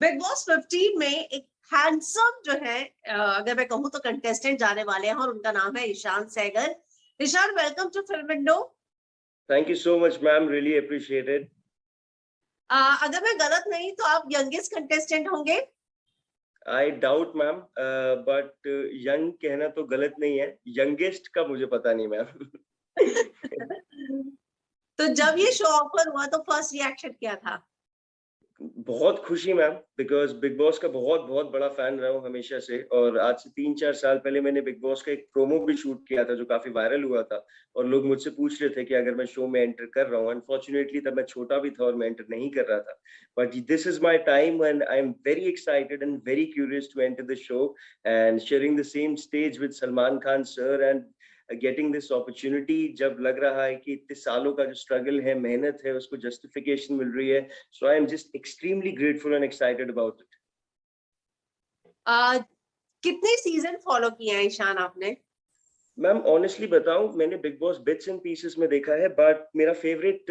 Big boss 15 में एक handsome जो है अगर मैं कहूँ तो कंटेस्टेंट जाने वाले हैं और उनका नाम है Ishaan Sehgal. Ishaan, welcome to film window. Thank you so much, ma'am. Really appreciate it. अगर मैं गलत नहीं तो आप यंगेस्ट कंटेस्टेंट होंगे। I doubt, ma'am. But young कहना तो गलत नहीं है. Youngest का मुझे पता नहीं, मैम. तो जब ये शो ऑफर हुआ तो फर्स्ट रिएक्शन क्या था? बहुत खुशी मैम, बिकॉज बिग बॉस का बहुत बहुत बड़ा फैन रहा हूँ हमेशा से। और आज से 3-4 साल पहले मैंने बिग बॉस का एक प्रोमो भी शूट किया था जो काफी वायरल हुआ था। और लोग मुझसे पूछ रहे थे कि अगर मैं शो में एंटर कर रहा हूँ। अनफॉर्चुनेटली तब मैं छोटा भी था और मैं एंटर नहीं कर रहा था। But this is my time and I am very excited and very curious to enter the show and sharing the same stage with Salman Khan sir and getting this opportunity. जब लग रहा है कि इतने सालों का जो स्ट्रगल है, मेहनत है, उसको जस्टिफिकेशन मिल रही है। So I am just extremely grateful and excited about it. कितने सीजन फॉलो किए हैं ईशान आपने? मैम ऑनेस्टली बताऊं, मैंने big boss bits and pieces में देखा है, बट मेरा फेवरेट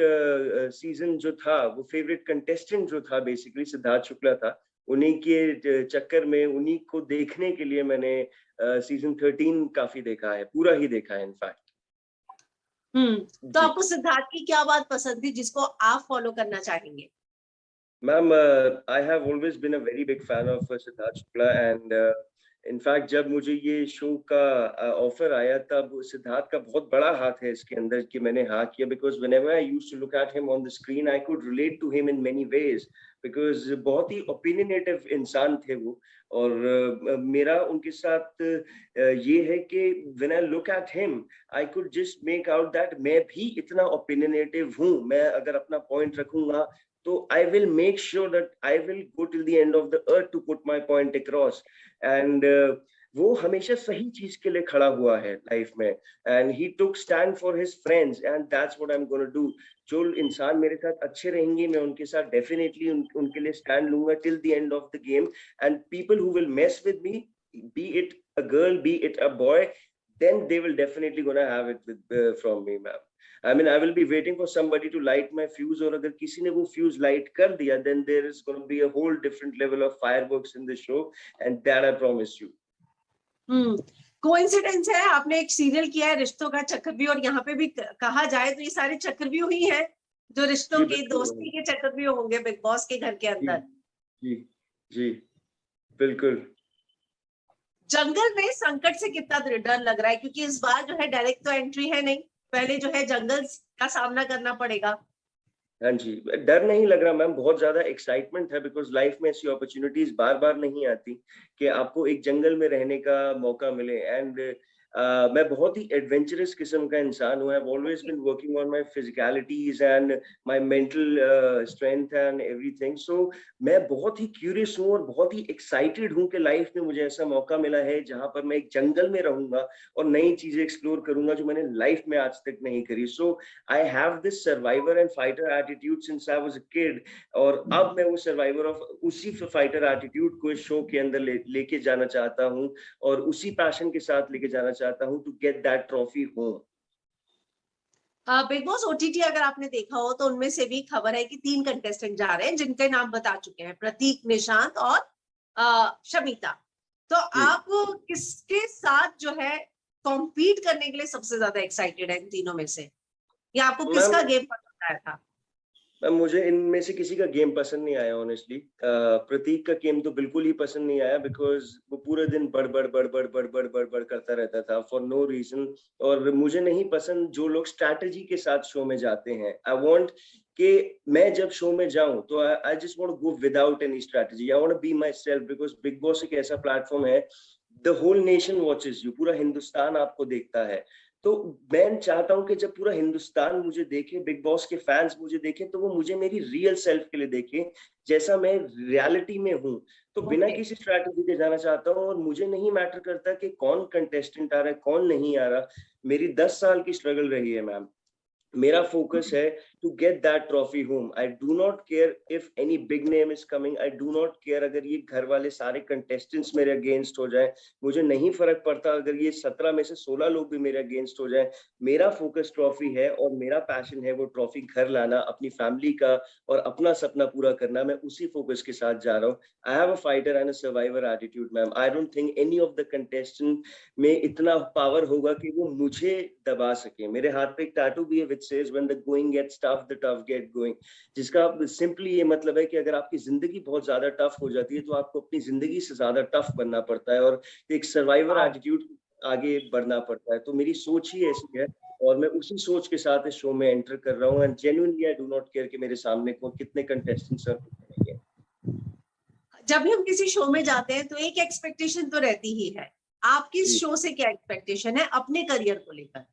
सीजन जो था, वो फेवरेट कंटेस्टेंट जो था बेसिकली सिद्धार्थ शुक्ला था। उन्हीं के चक्कर में, उन्हीं को देखने के लिए मैंने सीजन 13 काफी देखा है, पूरा ही देखा है इनफैक्ट। तो आपको सिद्धार्थ की क्या बात पसंद थी जिसको आप फॉलो करना चाहेंगे? Ma'am I have always been a very big fan of Siddharth Shukla and in fact जब मुझे ये शो का ऑफर आया तब सिद्धार्थ का बहुत बड़ा हाथ है इसके अंदर कि मैंने हाँ किया। Because whenever I used to look at him on the screen I could relate to him in many ways. Because बहुत ही ओपिनियनेटिव इंसान थे वो। और मेरा उनके साथ ये है कि when I look at him I could just make out that मैं भी इतना ओपिनियनेटिव हूँ। मैं अगर अपना पॉइंट रखूंगा तो I will make sure that I will go till the end of the earth to put my point across. And वो हमेशा सही चीज के लिए खड़ा हुआ है लाइफ में। And he took stand for his friends and that's what I'm going to do. जो इंसान मेरे साथ अच्छे रहेंगे मैं उनके साथ डेफिनेटली उनके लिए स्टैंड लूंगा till the end of the game. And people who will mess with me, be it a girl, be it a boy, then they will definitely gonna have it with from me, ma'am. I mean, I will be waiting for somebody to light my fuse, और अगर किसी ने वो fuse light कर दिया, then there is going to be a whole different level of fireworks in the show, and that I promise you. Coincidence है, आपने एक सीरियल किया है रिश्तों का चक्रव्यूह और यहाँ पे भी कहा जाए तो ये सारे चक्रव्यूह ही हैं जो रिश्तों के, दोस्ती के चक्रव्यूह होंगे बिग बॉस के घर के अंदर। जी जी बिल्कुल। जंगल में संकट से कितना डर लग रहा है, क्योंकि इस बार जो है डायरेक्ट तो एंट्री है नहीं, पहले जो है जंगल का सामना करना पड़ेगा। हाँ जी, डर नहीं लग रहा मैम, बहुत ज्यादा एक्साइटमेंट है। बिकॉज लाइफ में ऐसी अपॉर्चुनिटीज बार बार नहीं आती कि आपको एक जंगल में रहने का मौका मिले। एंड मैं बहुत ही एडवेंचरस किस्म का इंसान हूँ। I have always been working on my physicalities and my mental strength and everything. So मैं बहुत ही क्यूरियस हूँ और बहुत ही एक्साइटेड हूँ कि लाइफ में मुझे ऐसा मौका मिला है जहां पर मैं एक जंगल में रहूंगा और नई चीजें एक्सप्लोर करूंगा जो मैंने लाइफ में आज तक नहीं करी। So I have this survivor and fighter attitude since I was a kid. और अब मैं वो सर्वाइवर ऑफ उसी फाइटर एटीट्यूड को इस शो के अंदर लेके जाना चाहता हूँ और उसी पैशन के साथ लेके जाना चाहता हूँ to get that trophy home. Bigg Boss OTT अगर आपने देखा हो तो उनमें से भी खबर है कि 3 कंटेस्टेंट जा रहे हैं जिनके नाम बता चुके हैं, प्रतीक, निशांत और शमिता। तो आप किसके साथ जो है कॉम्पीट करने के लिए सबसे ज्यादा एक्साइटेड है इन तीनों में से, या आपको किसका गेम पसंद आया था? मुझे इनमें से किसी का गेम पसंद नहीं आया ऑनेस्टली। प्रतीक का गेम तो बिल्कुल ही पसंद नहीं आया बिकॉज वो पूरे दिन बड़ करता रहता था फॉर नो रीजन। और मुझे नहीं पसंद जो लोग स्ट्रैटेजी के साथ शो में जाते हैं। आई वांट कि मैं जब शो में जाऊं तो I just want go without any strategy. I want be my self because Bigg Boss एक ऐसा प्लेटफॉर्म है, the whole nation watches you, पूरा हिंदुस्तान आपको देखता है। तो मैं चाहता हूं कि जब पूरा हिंदुस्तान मुझे देखे, बिग बॉस के फैंस मुझे देखें, तो वो मुझे मेरी रियल सेल्फ के लिए देखें जैसा मैं रियलिटी में हूं। तो बिना किसी स्ट्रैटेजी के जाना चाहता हूं और मुझे नहीं मैटर करता कि कौन कंटेस्टेंट आ रहा है कौन नहीं आ रहा। मेरी 10 साल की स्ट्रगल रही है मैम। मेरा फोकस है to get that trophy home. I do not care if any big name is coming. I do not care अगर ये घर वाले सारे contestants मेरे against हो जाए. मुझे नहीं फर्क पड़ता अगर ये 17 में से 16 लोग भी मेरे against हो जाए. मेरा focus trophy है और मेरा passion है वो trophy घर लाना, अपनी family का और अपना सपना पूरा करना. मैं उसी focus के साथ जा रहा हूँ. I have a fighter and a survivor attitude, ma'am. I don't think any of the contestant में इतना power होगा कि वो मुझे दबा सके. मेरे हाथ पे एक tattoo भी है which says when the going gets tough, the tough get going. जिसका simply ये मतलब है कि अगर आपकी जिंदगी बहुत ज्यादा tough हो जाती है तो आपको अपनी जिंदगी से ज्यादा tough बनना पड़ता है और एक survivor attitude आगे बढ़ना पड़ता है. तो मेरी सोच ही ऐसी है और मैं उसी सोच के साथ इस शो में एंटर कर रहा हूँ. And genuinely I do not care कि मेरे सामने को कितने कंटेस्टेंट्स हैं. जब भी हम किसी शो में जाते हैं तो एक एक्सपेक्टेशन तो रहती ही है. आपकी इस शो से क्या एक्सपेक्टेशन है अपने करियर को लेकर?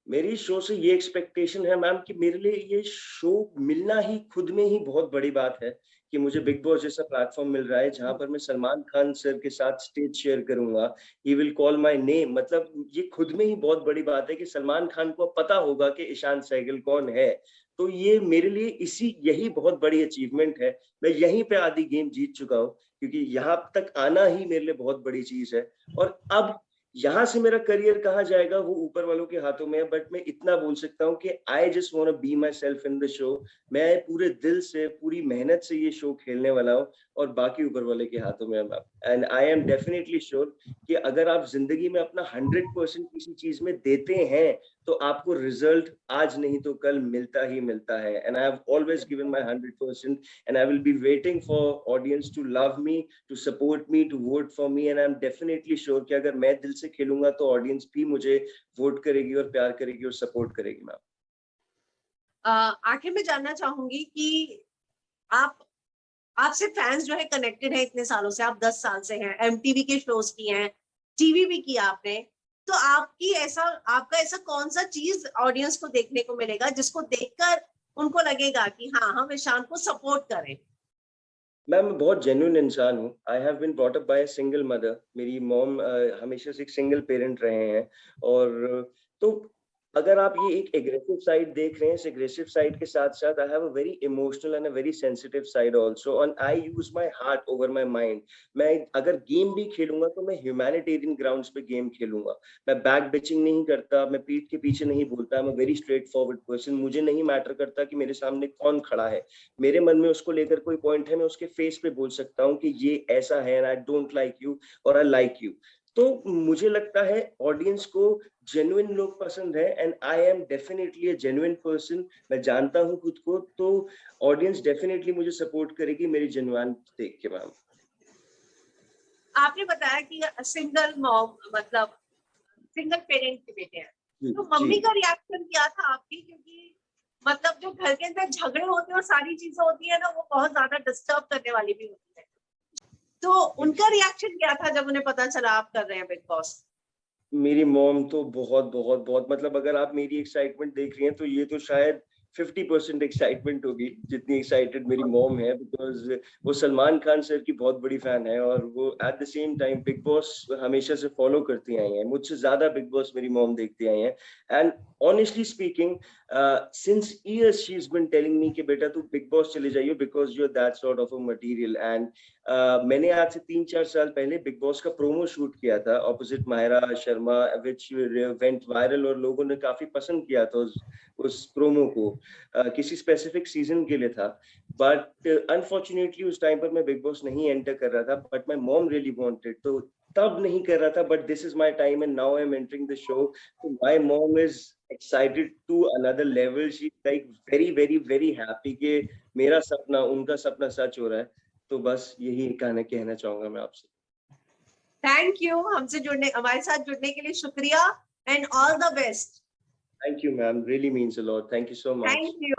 मेरी शो से ये एक्सपेक्टेशन है मैम कि मेरे लिए ये शो मिलना ही खुद में ही बहुत बड़ी बात है कि मुझे बिग बॉस जैसा प्लेटफॉर्म मिल रहा है जहां पर मैं सलमान खान सर के साथ स्टेज शेयर करूंगा. He will call my name. मतलब ये खुद में ही बहुत बड़ी बात है कि सलमान खान को पता होगा कि ईशान सहगल कौन है. तो ये मेरे लिए यही बहुत बड़ी अचीवमेंट है. मैं यहीं पे आधी गेम जीत चुका हूँ क्योंकि यहाँ तक आना ही मेरे लिए बहुत बड़ी चीज है. और अब यहाँ से मेरा करियर कहाँ जाएगा वो ऊपर वालों के हाथों में है. बट मैं इतना बोल सकता हूँ कि I just want to be my self in the show. मैं पूरे दिल से पूरी मेहनत से ये शो खेलने वाला हूँ और बाकी ऊपर वाले के हाथों में है. And I am definitely sure कि अगर आप जिंदगी में अपना 100% किसी चीज में देते हैं तो आपको रिजल्ट आज नहीं तो कल मिलता ही मिलता है. And I have always given my 100% and I will be waiting for audience to love me, to support me, to vote for me. And I am definitely sure कि अगर मैं दिल से खेलूंगा तो ऑडियंस भी मुझे वोट करेगी और प्यार करेगी और सपोर्ट करेगी. मैम आखिर में जानना चाहूंगी कि आपसे फैंस जो है कनेक्टेड है इतने सालों से. आप 10 साल से हैं, एमटीवी के शोज किए हैं, टीवी भी किया आपने. तो आपका ऐसा कौन सा चीज ऑडियंस को देखने को मिलेगा जिसको देखकर उनको लगेगा कि हाँ हम ईशान को सपोर्ट करें? मैम मैं बहुत जेन्युइन इंसान हूँ. I have been brought up by a single mother. मेरी मॉम हमेशा से एक सिंगल पेरेंट रहे हैं. और तो अगर आप ये एक एग्रेसिव साइड देख रहे हैं, इस एग्रेसिव साइड के साथ साथ I have a very emotional and a very sensitive side also. And I use my heart over my mind. मैं अगर गेम भी खेलूंगा तो मैं ह्यूमैनिटेरियन ग्राउंड्स पे गेम खेलूंगा. मैं बैक बिचिंग नहीं करता, मैं पीठ के पीछे नहीं बोलता. मैं वेरी स्ट्रेट फॉरवर्ड पर्सन. मुझे नहीं मैटर करता कि मेरे सामने कौन खड़ा है. मेरे मन में उसको लेकर कोई पॉइंट है, मैं उसके फेस पे बोल सकता हूँ कि ये ऐसा है and I don't like you और आई लाइक यू. तो मुझे लगता है ऑडियंस को जेन्युइन लोग पसंद है and I am definitely a genuine person. मैं जानता हूँ खुद को. तो ऑडियंस डेफिनेटली मुझे सपोर्ट करेगी मेरी जेन्युइन देख के. मैम आपने बताया कि सिंगल मॉम मतलब सिंगल पेरेंट के बेटे हैं, तो मम्मी का रिएक्शन क्या था आपकी? क्योंकि मतलब जो घर के अंदर झगड़े होते हैं और सारी चीजें होती है ना वो बहुत ज्यादा डिस्टर्ब करने वाली भी होती है. तो उनका रिएक्शन क्या था जब उन्हें पता चला आप कर रहे हैं बिग बॉस? मेरी मॉम तो बहुत बहुत बहुत मतलब अगर आप मेरी एक्साइटमेंट देख रही हैं तो ये तो शायद 50% एक्साइटमेंट होगी जितनी एक्साइटेड मेरी मॉम है. बिकॉज वो सलमान खान सर की बहुत बड़ी फैन है और वो at the same time big boss हमेशा से फॉलो करती आई हैं. मुझसे ज्यादा बिग बॉस मेरी मॉम देखती आई हैं. And honestly speaking since years she's been telling me कि बेटा तू बिग बॉस चले जाइए because you're that sort of a material. and मैंने आज से 3-4 साल पहले बिग बॉस का प्रोमो शूट किया था opposite Mayra Sharma which went viral और लोगों ने काफी पसंद किया था उस प्रोमो को. किसी स्पेसिफिक सीजन के लिए था. बट अनफॉर्चुनेटली उस टाइम पर मैं बिग बॉस नहीं एंटर कर रहा था. But my mom really wanted तो तब नहीं कर रहा था. But this is my time and now I am entering the show. My mom is excited to another level. She's like very very very happy कि मेरा सपना उनका सपना सच हो रहा है. तो बस यही कहना चाहूंगा मैं आपसे. थैंक यू हमारे साथ जुड़ने के लिए शुक्रिया and all the best. Thank you ma'am, really means a lot. Thank you so much. Thank you.